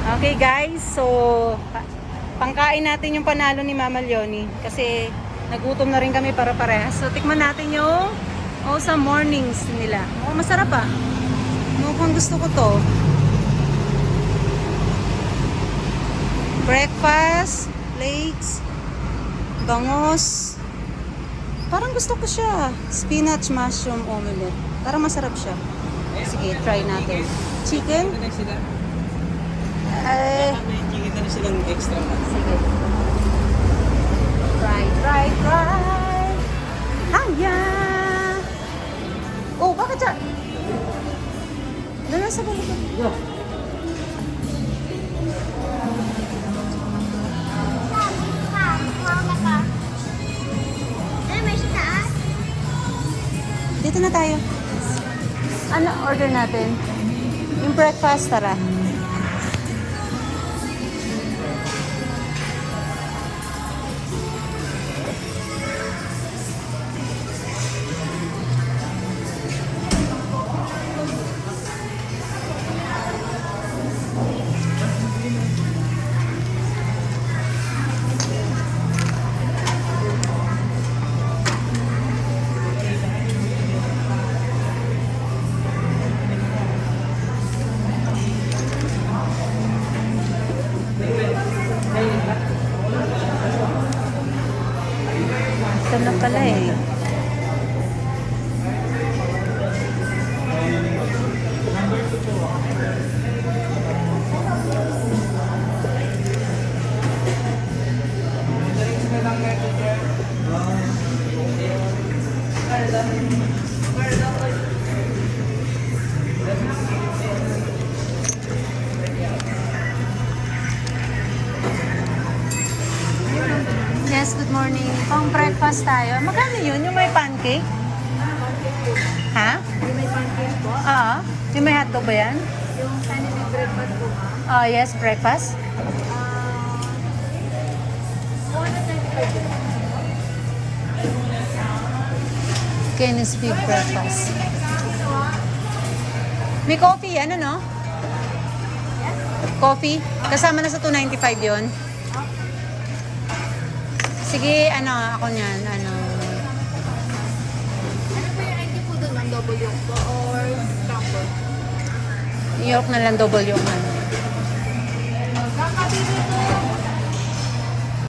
Okay guys, so pangkain natin yung panalo ni Mama Leonie kasi nagutom na rin kami para parehas. So tikman natin yung sa mornings nila. Masarap ah. Mukhang gusto ko to. Breakfast, flakes, bangos. Parang gusto ko siya. Spinach mushroom omelette. Parang masarap siya. Sige, try natin. Chicken? Chicken na silang extra. Sige. Try. Haya! Oh, bakit siya? Doon lang sa balik. Dito na tayo. Ano order natin? Yung breakfast, tara. Ito na pala eh. Yes, good morning. Pang breakfast tayo. Magkano yun? Yung may pancake? Ha? Yung may pancake po. Oo. Yung may hotdog ba yan? Yung Sunday breakfast po. Yes, breakfast. 425 Kenny's Big Breakfast. May coffee yan, ano? Coffee? Kasama na sa 295 yun? Sige, ako niyan, Ano po yung ID po doon? Ang double yolk po or scramble? New York na lang double yung ano. Kakabili po